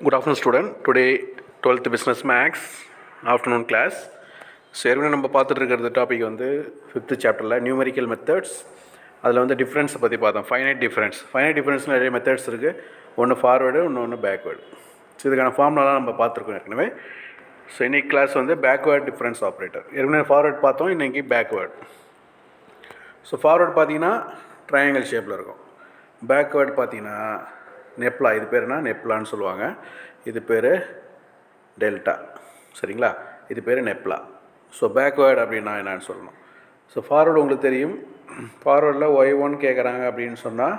Good afternoon, student. Today, 12th Business Max afternoon class. So ஏற்கனவே நம்ம பார்த்துட்டு இருக்கிற டாபிக் வந்து 5th சாப்டரில் நியூமெரிக்கல் மெத்தட்ஸ். அதில் வந்து டிஃப்ரென்ஸை பற்றி பார்த்தோம். ஃபைனைட் டிஃப்ரென்ஸில் நிறைய மெத்தட்ஸ் இருக்குது. ஒன்று ஃபார்வேர்டு, ஒன்று பேக்வேர்டு. ஸோ இதுக்கான ஃபார்முலாலாம் நம்ம பார்த்துருக்கோம் ஏற்கனவே. ஸோ இன்றைக்கி கிளாஸ் வந்து பேக்வேர்டு டிஃப்ரென்ஸ் ஆப்ரேட்டர். ஏற்கனவே ஃபார்வேர்டு பார்த்தோம், இன்றைக்கி பேக்வேர்டு. ஸோ ஃபார்வேர்டு பார்த்தீங்கன்னா ட்ரையாங்கிள் ஷேப்பில் இருக்கும். பேக்வேர்டு பார்த்தீங்கன்னா நெப்லா, இது பேர்னா நெப்லான்னு சொல்லுவாங்க. இது பேர் டெல்டா, சரிங்களா? இது பேர் நெப்லா. ஸோ பேக்வேர்டு அப்படின்னா என்னான்னு சொல்லணும். ஸோ ஃபார்வேர்டு உங்களுக்கு தெரியும். ஃபார்வேர்டில் Y1 கேட்குறாங்க அப்படின்னு சொன்னால்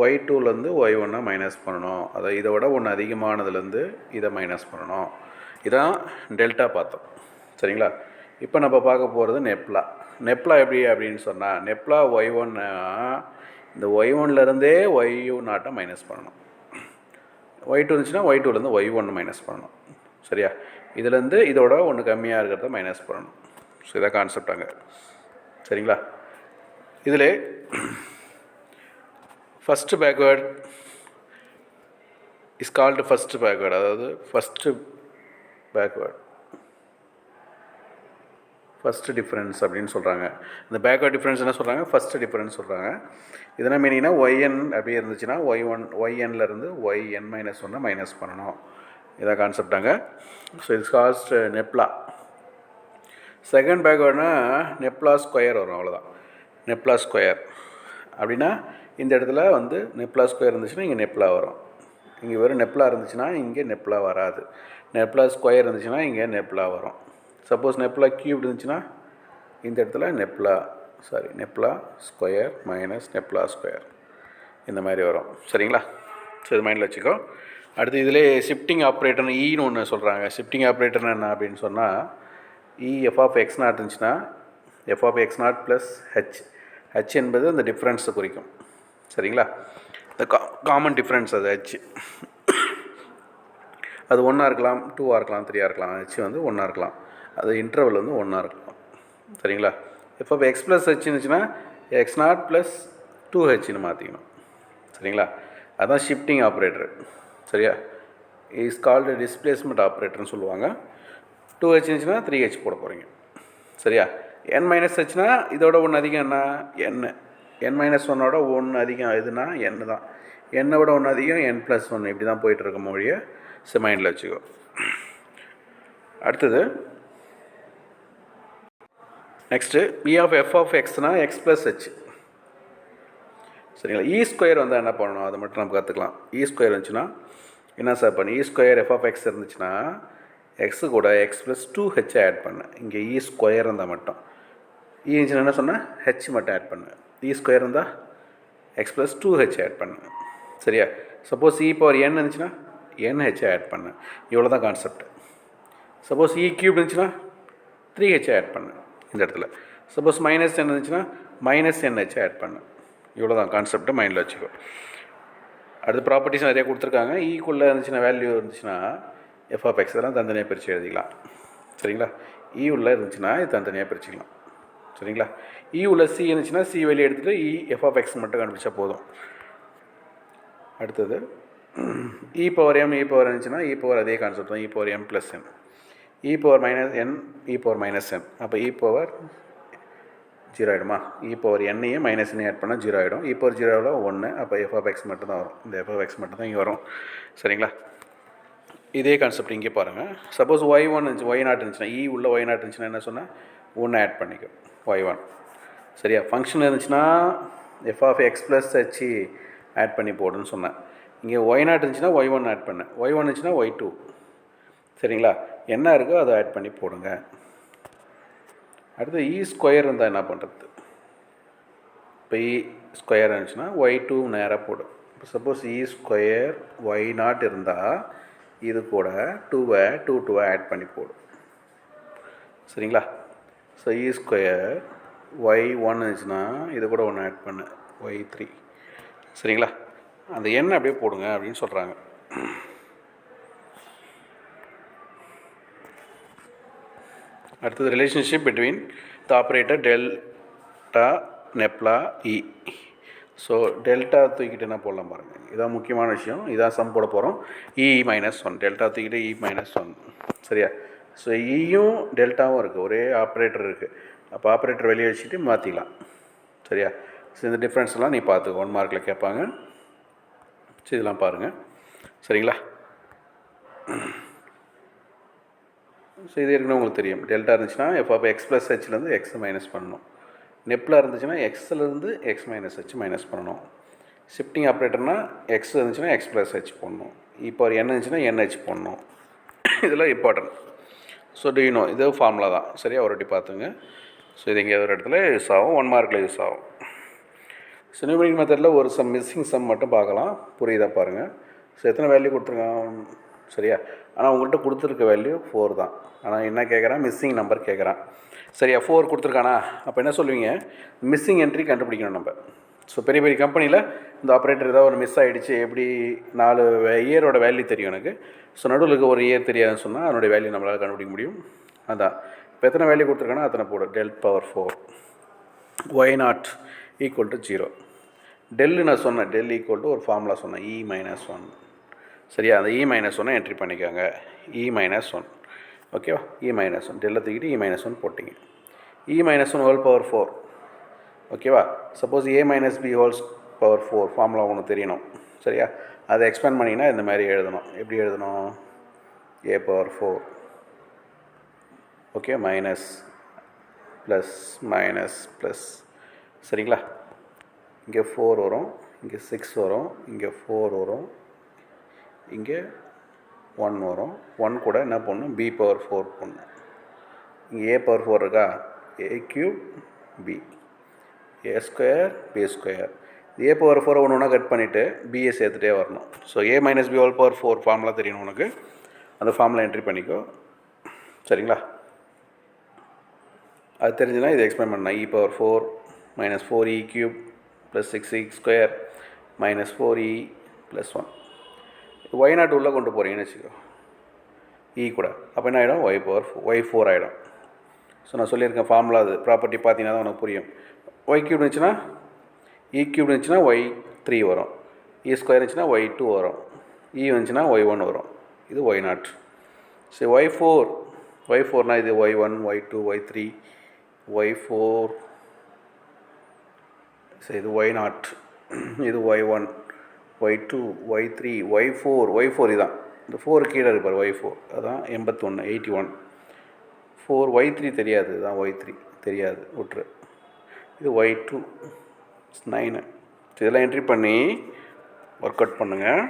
Y2லேருந்து Y1 மைனஸ் பண்ணணும். அதை இதை விட ஒன்று அதிகமானதுலேருந்து இதை மைனஸ் பண்ணணும். இதான் டெல்டா பார்த்தோம், சரிங்களா? இப்போ நம்ம பார்க்க போகிறது நெப்லா. நெப்லா எப்படி அப்படின்னு சொன்னால், நெப்லா Y1 இந்த Y1லேருந்தே Y0 மைனஸ் பண்ணணும். Y2 இருந்துச்சுன்னா Y2லேருந்து Y1 மைனஸ் பண்ணணும், சரியா? இதுலேருந்து இதோட ஒன்று கம்மியாக இருக்கிறத மைனஸ் பண்ணணும். ஸோ இதான் கான்செப்ட் அங்கே, சரிங்களா? இதில் first backward is called first backward, அதாவது ஃபஸ்ட்டு பேக்வேர்டு, ஃபஸ்ட்டு டிஃப்ரென்ஸ் அப்படின்னு சொல்கிறாங்க. இந்த பேக்வேர்ட் டிஃப்ரென்ஸ் என்ன சொல்கிறாங்க? ஃபஸ்ட்டு டிஃப்ரென்ஸ் சொல்கிறாங்க. இதெல்லாம் மீனிங்னா YN அப்படி இருந்துச்சுன்னா YNலேருந்து YN-1 மைனஸ் பண்ணணும். இதான் கான்செப்டாங்க. So it's cast nabla. Second பேக்வேர்டுனா நெப்லா ஸ்கொயர் வரும், அவ்வளோதான். நெப்லா ஸ்கொயர் அப்படின்னா இந்த இடத்துல வந்து நெப்லா ஸ்கொயர் இருந்துச்சுன்னா இங்கே நெப்லா வரும். இங்கே வெறும் நெப்லா இருந்துச்சுன்னா இங்கே நெப்லா வராது. நெப்லா ஸ்கொயர் இருந்துச்சுன்னா இங்கே நெப்லா வரும். சப்போஸ் நெப்லா கியூப் இருந்துச்சுன்னா இந்த இடத்துல nabla square minus nabla square இந்த மாதிரி வரும், சரிங்களா? ஸோ இது மைண்டில் வச்சுக்கோ. அடுத்து இதிலே ஷிஃப்டிங் ஆப்ரேட்டர்னு ஈன்னு ஒன்று சொல்கிறாங்க. ஷிஃப்டிங் ஆப்ரேட்டர்னு என்ன அப்படின்னு சொன்னால், f(x0) இருந்துச்சுன்னா f(x0) ப்ளஸ் h என்பது அந்த டிஃப்ரென்ஸை குறிக்கும், சரிங்களா? இந்த காமன் டிஃப்ரென்ஸ் அது h. அது 1 இருக்கலாம், 2 இருக்கலாம், 3 இருக்கலாம். h வந்து 1 இருக்கலாம். அது இன்டர்வல் வந்து 1 இருக்கலாம், சரிங்களா? f(x + h) இருந்துச்சுன்னா x0 ப்ளஸ் 2hன்னு மாற்றிக்கணும், சரிங்களா? அதுதான் ஷிஃப்டிங் ஆப்ரேட்டர், சரியா? இஸ் கால்டு டிஸ்பிளேஸ்மெண்ட் ஆப்ரேட்டர்னு சொல்லுவாங்க. 2h இருந்துச்சுன்னா 3h போட போகிறீங்க, சரியா? n-hனா இதோட ஒன்று அதிகம் என்ன? n-1ஓட ஒன்று அதிகம் எதுனா n தான். n-விட ஒன்று அதிகம் n+1, இப்படி தான் போயிட்டுருக்க மொழியை மைண்டில் வச்சுக்கோ. அடுத்தது நெக்ஸ்ட்டு f(x)னா x + h, சரிங்களா? ஸ்கொயர் வந்தால் என்ன பண்ணணும் அதை மட்டும் நம்ம கற்றுக்கலாம். ஸ்கொயர் இருந்துச்சுன்னா என்ன சார் பண்ணு? ஸ்கொயர் f(x) இருந்துச்சுன்னா x கூட x + 2h ஆட் பண்ணு. இங்கே ஸ்கொயர் இருந்தால் மட்டும் இருந்துச்சுன்னா என்ன சொன்னால் h மட்டும் ஆட் பண்ணு. ஸ்கொயர் இருந்தால் x + 2h ஆட் பண்ணு, சரியா? சப்போஸ் (n) இருந்துச்சுன்னா nh ஆட் பண்ணு. இவ்வளோ தான் கான்செப்ட். சப்போஸ் கியூப் இருந்துச்சுன்னா 3h ஆட் பண்ணு இந்த இடத்துல. சப்போஸ் -n இருந்துச்சுன்னா -nh ஆட் பண்ணு. இவ்வளோ தான் கான்செப்ட்டு, மைண்டில் வச்சுக்கோ. அடுத்து ப்ராப்பர்ட்டிஸ் நிறையா கொடுத்துருக்காங்க. ஈக்குள்ளே இருந்துச்சுன்னா வேல்யூ இருந்துச்சுன்னா f(x) இதெல்லாம் தனித்தனியாக பிரித்து எழுதிக்கலாம், சரிங்களா? உள்ளே இருந்துச்சுன்னா இது தனித்தனியாக பிரிச்சுக்கலாம், சரிங்களா? உள்ள c இருந்துச்சுன்னா c வெளியே எடுத்துகிட்டு f(x) மட்டும் கண்டுபிடிச்சா போதும். அடுத்தது e(m) இருந்துச்சுன்னா அதே கான்செப்ட் தான், e(m + n). e(-n) அப்போ ஜீரோ ஆகிடுமா? n-ஐயும் -n ஆட் பண்ணால் 0 ஆகிடும். e0 1, அப்போ f(x) மட்டும் தான் வரும். இந்த f(x) மட்டும் தான் இங்கே வரும், சரிங்களா? இதே கான்செப்ட் இங்கே பாருங்கள். சப்போஸ் y0 இருந்துச்சுன்னா உள்ள y0 இருந்துச்சுன்னா என்ன சொன்னால் 1 ஆட் பண்ணிக்கும் y1, சரியா? ஃபங்க்ஷன் இருந்துச்சுன்னா f(x + h) ஆட் பண்ணி போடுன்னு சொன்னேன். இங்கே y0 இருந்துச்சுன்னா y1 ஆட் பண்ணேன். y1 இருந்துச்சுன்னா y2, சரிங்களா? என்ன இருக்கோ அதை ஆட் பண்ணி போடுங்க. அடுத்து ஸ்கொயர் இருந்தால் என்ன பண்ணுறது? இப்போ ஸ்கொயர் இருந்துச்சுன்னா y2 நேராக போடும். இப்போ சப்போஸ் ஸ்கொயர் y0 இருந்தால் இது கூட 2 ஆட் பண்ணி போடும், சரிங்களா? ஸோ ஸ்கொயர் y1 இருந்துச்சுன்னா இது கூட ஒன்று ஆட் பண்ணு y3, சரிங்களா? அந்த எண்ணை அப்படியே போடுங்க அப்படின்னு சொல்கிறாங்க. அடுத்தது relationship between the operator delta nabla so delta தூக்கிட்டு என்ன போடலாம் பாருங்கள், இதான் முக்கியமான விஷயம். இதான் சம் போட போகிறோம். E-1 டெல்டா தூக்கிட்டு E-1 சரியா. ஸோ ஈயும் டெல்டாவும் இருக்குது, ஒரே ஆப்ரேட்டர் இருக்குது. அப்போ ஆப்ரேட்டர் வெளியே வச்சுட்டு மாற்றிக்கலாம் சரியா. ஸோ இந்த டிஃப்ரென்ஸ்லாம் நீ பார்த்துக்கோ, 1 மார்க்கில் கேட்பாங்க. ஸோ இதெல்லாம் பாருங்கள் சரிங்களா. ஸோ இது ஏற்கனவே உங்களுக்கு தெரியும். டெல்டா இருந்துச்சுன்னா f(x + h)லேருந்து x மைனஸ் பண்ணணும். நெப்பில் இருந்துச்சுன்னா எக்ஸ்லேருந்து எக்ஸ் மைனஸ் ஹெச் மைனஸ் பண்ணணும். ஷிஃப்டிங் ஆப்ரேட்டர்னால் எக்ஸ் இருந்துச்சுன்னா எக்ஸ் ப்ளஸ் ஹெச் போடணும். இப்போ ஒரு என் இருந்துச்சுன்னா என்ஹெச் போடணும். இதெல்லாம் இம்பார்ட்டன்ட். ஸோ டூ இது ஃபார்முலா தான் சரியா, ஒரு வாட்டி பார்த்துங்க. ஸோ இது எங்கேயாவது ஒரு இடத்துல யூஸ் ஆகும், 1 மார்க்கில் யூஸ் ஆகும். ஸோ நியூமரிக்கல் மெத்தடில் ஒரு மிஸ்ஸிங் சம் மட்டும் பார்க்கலாம், புரியுதா பாருங்கள். ஸோ எத்தனை வேல்யூ கொடுத்துருக்கான் சரியா. ஆனால் உங்கள்கிட்ட கொடுத்துருக்க வேல்யூ 4 தான். ஆனால் என்ன கேட்குறான், மிஸ்ஸிங் நம்பர் கேட்குறான் சரியா. 4 கொடுத்துருக்கானா, அப்போ என்ன சொல்லுவீங்க, மிஸ்ஸிங் என்ட்ரி கண்டுபிடிக்கணும் நம்ம. ஸோ பெரிய பெரிய கம்பெனியில் இந்த ஆப்ரேட்டர் ஏதாவது ஒரு மிஸ் ஆகிடுச்சு, எப்படி 4 இயரோட வேல்யூ தெரியும் எனக்கு. ஸோ நடுவில் இருக்க ஒரு இயர் தெரியாதுன்னு சொன்னால் அதனுடைய வேல்யூ நம்மளால் கண்டுபிடிக்க முடியும். அதான் இப்போ எத்தனை வேல்யூ கொடுத்துருக்கானா அத்தனை போடும். del⁴ y0 = 0. டெல்லு நான் சொன்னேன், டெல் = ஒரு ஃபார்முலா சொன்னேன், E-1 சரியா. அந்த E-1 என்ட்ரி பண்ணிக்கோங்க. E-1 ஓகேவா. E-1 டெல்லை தூக்கிட்டு E-1 போட்டிங்க. E-1 ஓகேவா. சப்போஸ் A - B⁴ ஃபார்முலா ஒன்று தெரியணும் சரியா. அதை எக்ஸ்பேண்ட் பண்ணிங்கன்னா இந்த மாதிரி எழுதணும். எப்படி எழுதணும், A⁴ okay minus plus minus plus சரிங்களா. இங்கே 4 வரும், இங்கே 6 வரும், இங்கே 4 வரும், இங்கே 1 வரும். 1 கூட என்ன பண்ணணும், B⁴ பண்ணணும். இங்கே A⁴ இருக்கா, A³ B A² B². A⁴ ஒன்று ஒன்றா கட் பண்ணிவிட்டு பிஏ சேர்த்துட்டே வரணும். ஸோ A - B⁴ ஃபார்முலா தெரியணும் உனக்கு, அந்த ஃபார்முலா என்ட்ரி பண்ணிக்கோ சரிங்களா. அது தெரிஞ்சுன்னா இதை எக்ஸ்பிளைன் பண்ணலாம். E⁴ - 4E³ + 6E² - 4E + 1. y0 உள்ளே கொண்டு போகிறீங்கன்னு வச்சுக்கோ, கூட அப்போ என்ன ஆகிடும், y4 ஆகிடும். ஸோ நான் சொல்லியிருக்கேன் ஃபார்முலா, அது ப்ராப்பர்ட்டி பார்த்தீங்கன்னா தான் உனக்கு புரியும். y³ இருந்துச்சுன்னா E³ இருந்துச்சுன்னா y3 வரும், E² இருந்துச்சுன்னா y2 வரும், E வந்துச்சுன்னா y1 வரும். இது y0. சரி y4னா இது y1 y2 y3 y4. சரி இது y0, இது y1 y2 y3 y4 இதுதான். இந்த 4 கீழே இருப்பார் y4, அதுதான் 81 4 y3 தெரியாது, இதுதான் y3 தெரியாது விட்ரு. இது y2 9. இதெல்லாம் என்ட்ரி பண்ணி ஒர்க் அவுட் பண்ணுங்கள்.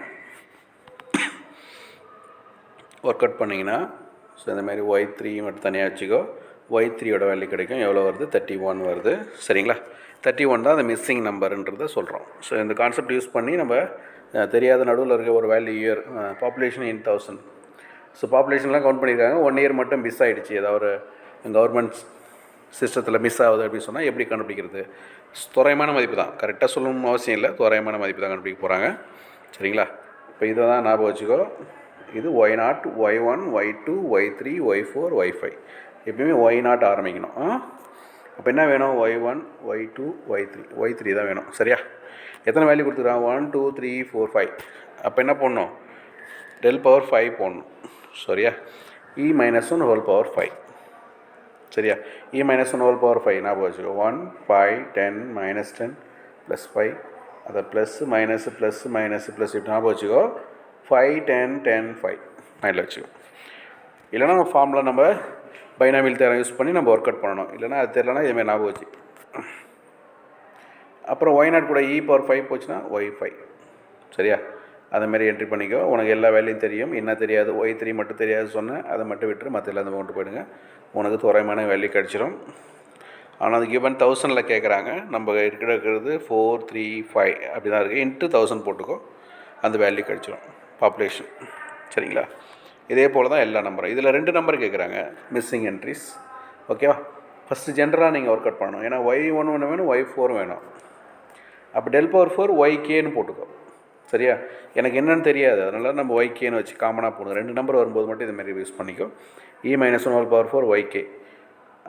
ஒர்க் அவுட் பண்ணிங்கன்னா ஸோ இந்தமாதிரி y3 மட்டும் தனியாக வச்சுக்கோ. y3யோட வேல்யூ கிடைக்கும், எவ்வளோ வருது, 31 வருது சரிங்களா. 31 தான் அந்த மிஸ்ஸிங் நம்பருன்றதை சொல்கிறோம். ஸோ இந்த கான்செப்ட் யூஸ் பண்ணி நம்ம தெரியாத நடுவில் இருக்க ஒரு value year, population in 1000. So பாப்புலேஷன்லாம் கவுண்ட் பண்ணியிருக்காங்க. 1 இயர் மட்டும் மிஸ் ஆகிடுச்சு, ஏதாவது ஒரு கவர்மெண்ட் சிஸ்டத்தில் மிஸ் ஆகுது அப்படின்னு சொன்னால் எப்படி கண்டுபிடிக்கிறது. தோராயமான மதிப்பு தான், கரெக்டாக சொல்லணும்னு அவசியம் இல்லை, தோராயமான மதிப்பு தான் கண்டுபிடிக்க போகிறாங்க சரிங்களா. இப்போ இதை தான் ஞாபகம் வச்சுக்கோ. இது y0 y1 y2 y3 y4 y5. எப்பயுமே y0 ஆரம்பிக்கணும். அப்போ என்ன வேணும், y1 y2 y3 தான் வேணும் சரியா. எத்தனை வேல்யூ கொடுத்துருக்கான், 1 2 3 4 5. அப்போ என்ன பண்ணணும், del⁴ போடணும் சரியா. E-1 5 சரியா. E-1 ஞாபகம் வச்சுக்கோ. 1 5 10 -10 +5, அதை plus minus plus minus plus இப்படி ஞாபகம் வச்சுக்கோ. 5 10 10 5 மைண்டில் வச்சுக்கோ. இல்லைனா நம்ம ஃபார்முலா நம்ம பைனாமியல் தேரம் யூஸ் பண்ணி நம்ம ஒர்க் அவுட் பண்ணணும். இல்லைனா அது தெரியலனா இதுமாதிரி ஞாபகம் வச்சு. அப்புறம் y0 கூட E⁴ போச்சுன்னா y5 சரியா. அதுமாரி என்ட்ரி பண்ணிக்கோ. உனக்கு எல்லா வேலையும் தெரியும், என்ன தெரியாது, y3 மட்டும் தெரியாது சொன்னேன், அதை மட்டும் விட்டுரு, மற்ற எல்லாத்தையும் கொண்டு போயிடுங்க. உனக்கு தோராயமான வேல்யூ கிடச்சிரும். ஆனால் அது கிவன் 1000ல் கேட்குறாங்க, நம்ம இருக்கிறது 4 3 5 அப்படி தான் இருக்குது. இன்ட்டு 1000 போட்டுக்கோ, அந்த வேல்யூ கிடச்சிரும் பாப்புலேஷன் சரிங்களா. இதே போல் தான் எல்லா நம்பரும். இதில் 2 நம்பர் கேட்குறாங்க மிஸ்ஸிங் என்ட்ரிஸ் ஓகேவா. ஃபஸ்ட்டு ஜென்ரலாக நீங்கள் ஒர்க் அவுட் பண்ணணும். ஏன்னா y1 வேணும் y4 வேணும். அப்போ del⁴ yk போட்டுக்கோ சரியா. எனக்கு என்னென்னு தெரியாது, அதனால் நம்ம yk வச்சு காமனாக போடுவோம். 2 நம்பர் வரும்போது மட்டும் இதுமாரி யூஸ் பண்ணிக்கோ. E-1 yk.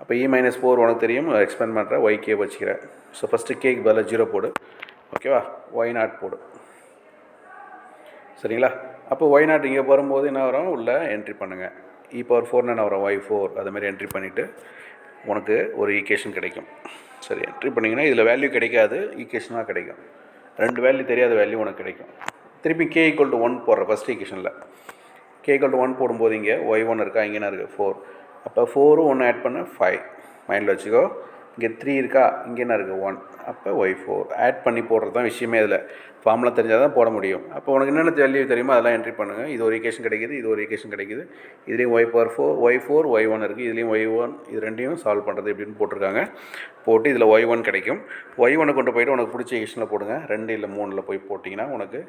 அப்போ E-4 உனக்கு தெரியும், எக்ஸ்பேண்ட் பண்ணுறேன், yk வச்சுக்கிறேன். ஸோ ஃபஸ்ட்டு கேக்கு பதிலாக 0 போடு. ஓகேவா, ஒய் நாட் போடு. சரிங்களா? அப்போ ஒய் நாட் இங்கே வரும்போது என்ன வரும், உள்ளே என்ட்ரி பண்ணுங்கள். e⁴ என்ன வரும், y4 அதுமாதிரி என்ட்ரி பண்ணிவிட்டு உனக்கு ஒரு ஈக்குவேஷன் கிடைக்கும். சரி, என்ட்ரி பண்ணிங்கன்னா இதில் வேல்யூ கிடைக்காது, ஈக்குவேஷனாக கிடைக்கும். 2 வேல்யூ தெரியாத வேல்யூ உனக்கு கிடைக்கும். திருப்பி k = 1 போடுற ஃபஸ்ட் ஈக்குவேஷனில் k = 1 போடும்போது இங்கே y1 இருக்கா, இங்கே என்ன இருக்குது 4. அப்போ 4 1 ஆட் பண்ண 5 மைண்டில் வச்சுக்கோ. இங்கே 3 இருக்கா, இங்கே என்ன இருக்குது 1. அப்போ y4 ஆட் பண்ணி போடுறது தான் விஷயமே. இதில் ஃபார்முலா தெரிஞ்சால் தான் போட முடியும். அப்போ உனக்கு என்னென்ன வேல்யூ தெரியுமோ அதெல்லாம் என்ட்ரி பண்ணுங்கள். இது ஒரு ஈக்குவேஷன் கிடைக்கிது, இது ஒரு ஈக்குவேஷன் கிடைக்கிது. இதுலேயும் y4 y1 இருக்குது, இதுலேயும் y1. இது ரெண்டையும் சால்வ் பண்ணுறது எப்படின்னு போட்டிருக்காங்க. போட்டு இதில் y1 கிடைக்கும். y1 கொண்டு போய்ட்டு உனக்கு பிடிச்ச ஈக்குவேஷனில் போடுங்க. 2 இல்லை 3ல் போய் போட்டிங்கன்னா உனக்கு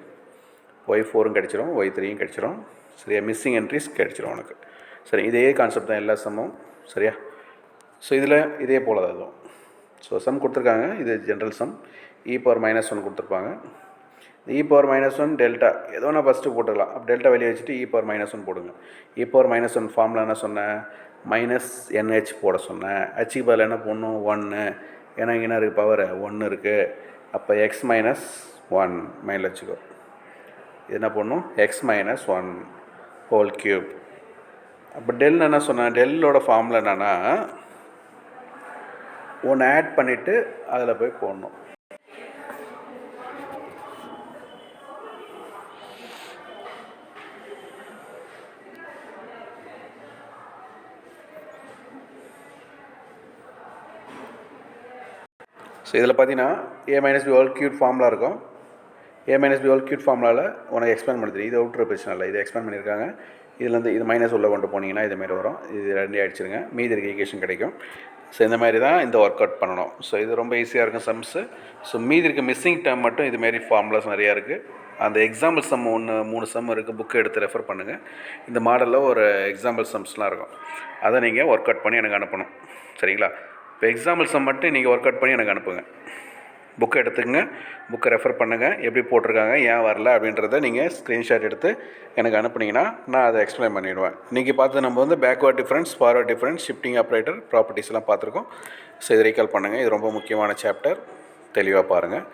y4 கிடச்சிரும், y3 கிடச்சிரும். சரியா, மிஸ்ஸிங் என்ட்ரிஸ் கிடச்சிரும் உனக்கு. சரி, இதே கான்செப்ட் தான் எல்லா சம்மும். சரியா? ஸோ இதில் இதே போல் தான் இதுவும். ஸோ சம் கொடுத்துருக்காங்க, இது ஜென்ரல் சம். e⁻−1 கொடுத்துருப்பாங்க. e⁻−1 டெல்டா ஏதோ நான் ஃபஸ்ட்டு போட்டுக்கலாம். அப்போ டெல்டா வெளியே வச்சுட்டு e⁻−1 போடுங்க. e⁻−1 ஃபார்முலா என்ன சொன்னேன், -nh போட சொன்னேன். ஹச்சுக்கு பதில் என்ன போடணும், 1. ஏன்னா இங்கே என்ன இருக்குது, பவர் 1 இருக்குது. அப்போ x - 1 மைண்டில் வச்சுக்கோ. இது என்ன பண்ணணும், x-1 ஹோல் கியூப். அப்போ டெல் என்ன சொன்னேன், டெல்லோட ஃபார்முலா என்னென்னா 1 ஆட் பண்ணிவிட்டு அதில் போய் போடணும். ஸோ இதில் பார்த்தீங்கன்னா a - b whole cube formula இருக்கும். a - b ஹோல் கியூப் ஃபார்முலாவில் உனக்கு எக்ஸ்பேண்ட் பண்ணுறது, இது அவுட்ரு பிரச்சனை இல்லை, இது எக்ஸ்பேண்ட் பண்ணியிருக்காங்க. இதுலேருந்து இது மைனஸ் உள்ள கொண்டு போனீங்கன்னா இதுமாரி வரும். இது 2 அடிச்சிருங்க, மீதி இருக்க ஈக்குவேஷன் கிடைக்கும். ஸோ இந்த மாதிரி தான் இந்த ஒர்க் அவுட் பண்ணணும். ஸோ இது ரொம்ப ஈஸியாக இருக்கும் சம்ஸு. ஸோ மீதி இருக்க மிஸ்ஸிங் டேர்ம் மட்டும் இதுமாரி ஃபார்முலாஸ் நிறையா இருக்குது. அந்த எக்ஸாம்பிள் சம் 3 சம் இருக்குது, புக்கு எடுத்து ரெஃபர் பண்ணுங்கள். இந்த மாடலில் ஒரு எக்ஸாம்பிள் சம்ஸ்லாம் இருக்கும், அதை நீங்கள் ஒர்க் அவுட் பண்ணி எனக்கு அனுப்பணும். சரிங்களா? இப்போ எக்ஸாம்பிள் சம் மட்டும் நீங்கள் ஒர்க் அவுட் பண்ணி எனக்கு அனுப்புங்க. புக்கை எடுத்துக்கங்க, புக்கை ரெஃபர் பண்ணுங்கள், எப்படி போட்டிருக்காங்க, ஏன் வரல அப்படின்றத நீங்கள் ஸ்க்ரீன்ஷாட் எடுத்து எனக்கு அனுப்புனீங்கன்னா நான் அதை எக்ஸ்பிளைன் பண்ணிவிடுவேன். இன்றைக்கி பார்த்து நம்ம வந்து backward difference, forward difference, shifting operator, ப்ராப்பர்ட்டிஸ்லாம் பார்த்துருக்கோம். ஸோ இதை ரீகால் பண்ணுங்கள். இது ரொம்ப முக்கியமான சாப்டர், தெளிவாக பாருங்கள்.